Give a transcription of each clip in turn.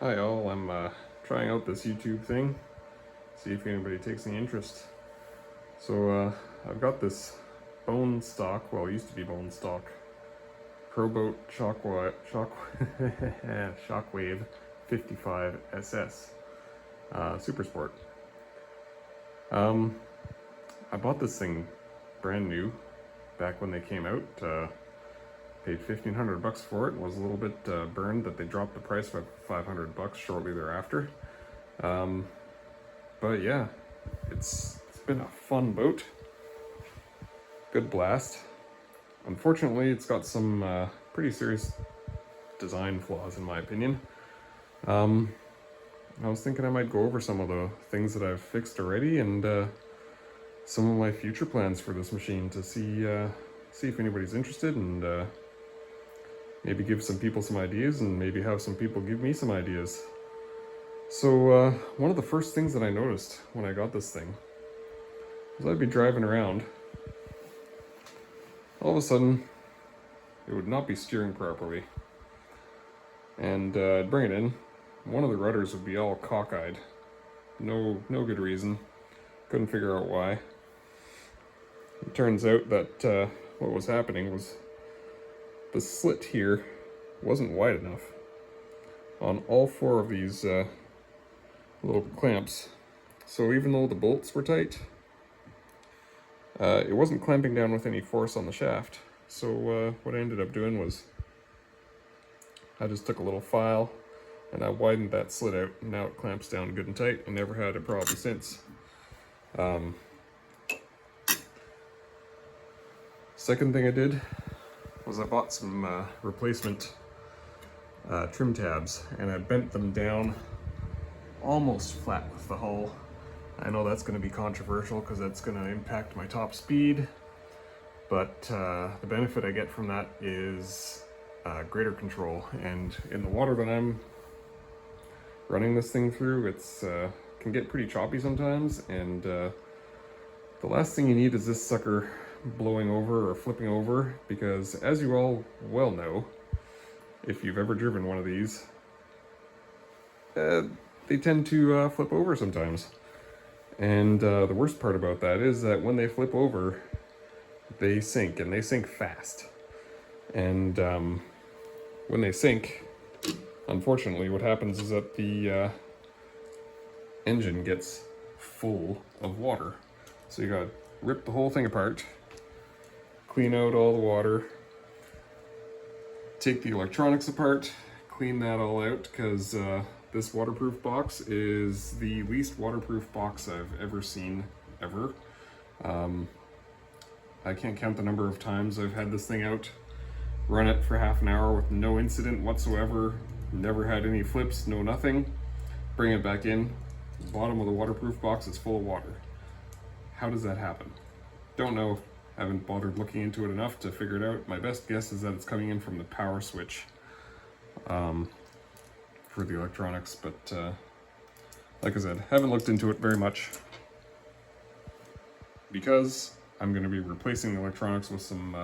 Hi all, I'm trying out this YouTube thing, see if anybody takes any interest. So I've got this bone stock, well it used to be bone stock, Proboat Shockwave 55 SS Super Sport. I bought this thing brand new back when they came out. Paid $1,500 for it. Was a little bit burned that they dropped the price by $500 shortly thereafter. But yeah, it's been a fun boat. Good blast. Unfortunately, it's got some pretty serious design flaws in my opinion. I was thinking I might go over some of the things that I've fixed already and some of my future plans for this machine to see if anybody's interested and maybe give some people some ideas and maybe have some people give me some ideas. So one of the first things that I noticed when I got this thing was I'd be driving around. All of a sudden, it would not be steering properly. And I'd bring it in. One of the rudders would be all cockeyed. No good reason. Couldn't figure out why. It turns out that what was happening was the slit here wasn't wide enough on all four of these little clamps. So even though the bolts were tight, it wasn't clamping down with any force on the shaft. So what I ended up doing was I just took a little file and I widened that slit out, and now it clamps down good and tight and never had a problem since. Second thing I did was I bought some replacement trim tabs, and I bent them down almost flat with the hull. I know that's going to be controversial because that's going to impact my top speed, but the benefit I get from that is greater control. And in the water that I'm running this thing through, it's can get pretty choppy sometimes, and the last thing you need is this sucker blowing over or flipping over, because as you all well know, if you've ever driven one of these, they tend to flip over sometimes. And the worst part about that is that when they flip over, they sink, and they sink fast. And when they sink, unfortunately, what happens is that the engine gets full of water. So you gotta rip the whole thing apart, clean out all the water, take the electronics apart, clean that all out, because this waterproof box is the least waterproof box I've ever seen, ever. I can't count the number of times I've had this thing out, run it for half an hour with no incident whatsoever, never had any flips, no nothing, bring it back in, the bottom of the waterproof box is full of water. How does that happen? Don't know. Haven't bothered looking into it enough to figure it out. My best guess is that it's coming in from the power switch for the electronics, but like I said, haven't looked into it very much because I'm going to be replacing the electronics with some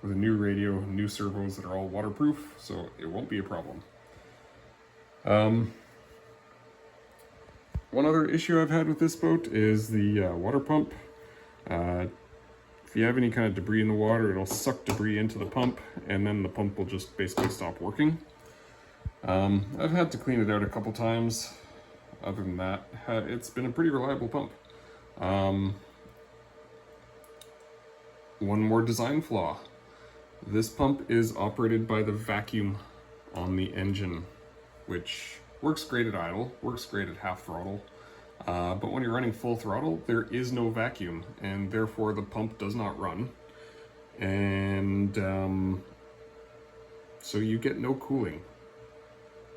with a new radio, new servos that are all waterproof, so it won't be a problem. One other issue I've had with this boat is the water pump. If you have any kind of debris in the water, it'll suck debris into the pump, and then the pump will just basically stop working. I've had to clean it out a couple times. Other than that, it's been a pretty reliable pump. One more design flaw. This pump is operated by the vacuum on the engine, which works great at idle, works great at half throttle. But when you're running full throttle, there is no vacuum, and therefore the pump does not run. And so you get no cooling.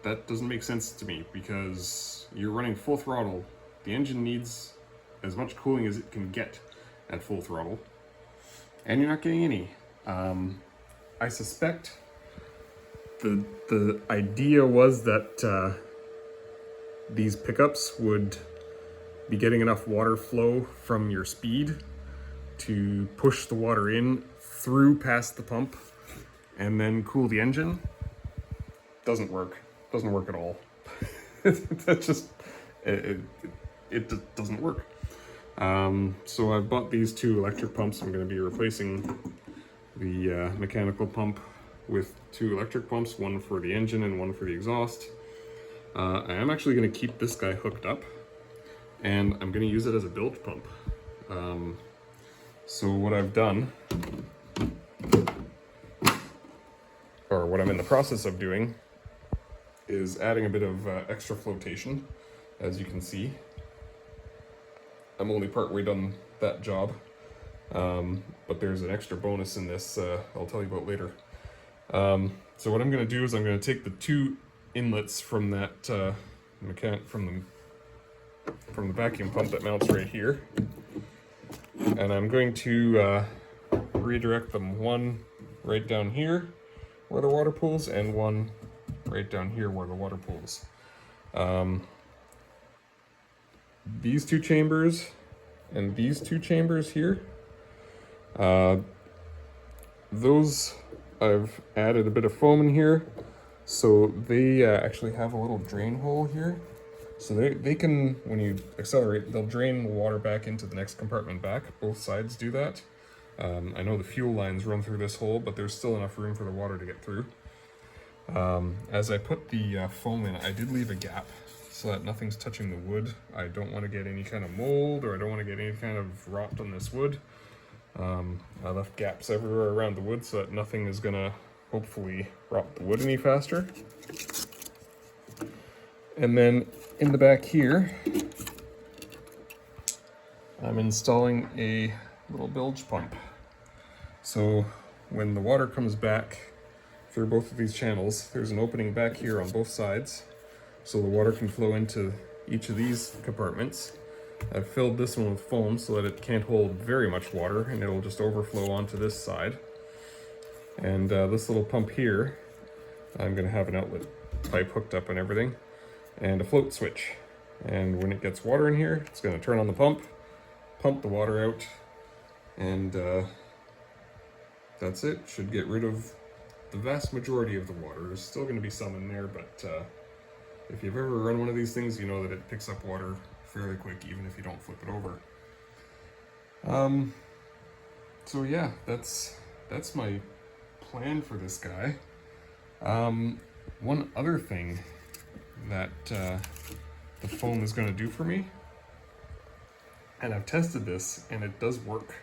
That doesn't make sense to me, because you're running full throttle. The engine needs as much cooling as it can get at full throttle, and you're not getting any. I suspect the idea was that these pickups would be getting enough water flow from your speed to push the water in through past the pump and then cool the engine. Doesn't work at all. That just, it doesn't work. So I've bought these 2 electric pumps. I'm going to be replacing the mechanical pump with 2 electric pumps, one for the engine and one for the exhaust. I am actually going to keep this guy hooked up, and I'm going to use it as a bilge pump. So what I've done, or what I'm in the process of doing, is adding a bit of extra flotation. As you can see, I'm only partway done that job, but there's an extra bonus in this I'll tell you about later. So what I'm going to do is I'm going to take the 2 inlets from that from the vacuum pump that mounts right here, and I'm going to redirect them, one right down here where the water pools and one right down here where the water pools. These 2 chambers and these 2 chambers here, those I've added a bit of foam in here, so they actually have a little drain hole here. So they can, when you accelerate, they'll drain the water back into the next compartment back. Both sides do that. I know the fuel lines run through this hole, but there's still enough room for the water to get through. As I put the foam in, I did leave a gap so that nothing's touching the wood. I don't want to get any kind of mold, or I don't want to get any kind of rot on this wood. I left gaps everywhere around the wood so that nothing is gonna hopefully rot the wood any faster. And then in the back here, I'm installing a little bilge pump. So when the water comes back through both of these channels, there's an opening back here on both sides, so the water can flow into each of these compartments. I've filled this one with foam so that it can't hold very much water, and it'll just overflow onto this side. And this little pump here, I'm going to have an outlet pipe hooked up and everything, and a float switch. And when it gets water in here, it's going to turn on the pump the water out, and that's it. Should get rid of the vast majority of the water. There's still going to be some in there, but if you've ever run one of these things, you know that it picks up water fairly quick, even if you don't flip it over. So yeah, that's my plan for this guy. One other thing that the foam is going to do for me, and I've tested this and it does work.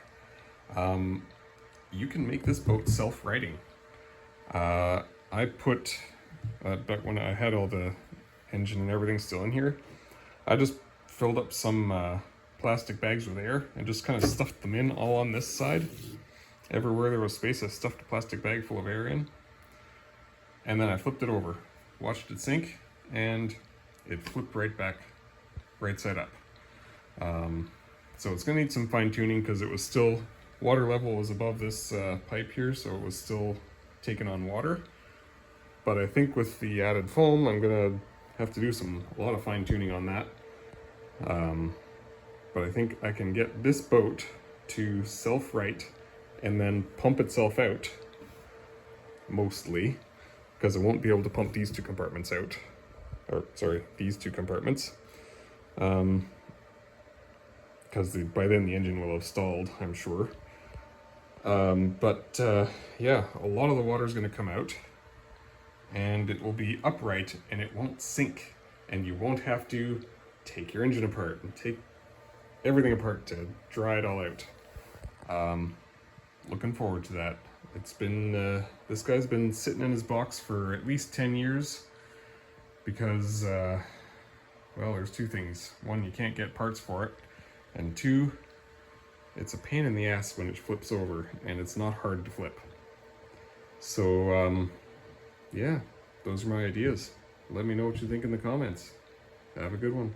You can make this boat self-righting. I put, back when I had all the engine and everything still in here, I just filled up some plastic bags with air and just kind of stuffed them in all on this side. Everywhere there was space, I stuffed a plastic bag full of air in, and then I flipped it over, watched it sink, and it flipped right back, right side up. So it's gonna need some fine tuning because it was still, water level was above this pipe here, so it was still taking on water. But I think with the added foam, I'm gonna have to do a lot of fine tuning on that. But I think I can get this boat to self-right and then pump itself out, mostly, because I won't be able to pump these 2 compartments out. Or, sorry, these 2 compartments. Because by then the engine will have stalled, I'm sure. Yeah, a lot of the water is going to come out, and it will be upright, and it won't sink, and you won't have to take your engine apart and take everything apart to dry it all out. Looking forward to that. It's been, this guy's been sitting in his box for at least 10 years because, well, there's 2 things. 1, you can't get parts for it, and 2, it's a pain in the ass when it flips over, and it's not hard to flip. So, yeah, those are my ideas. Let me know what you think in the comments. Have a good one.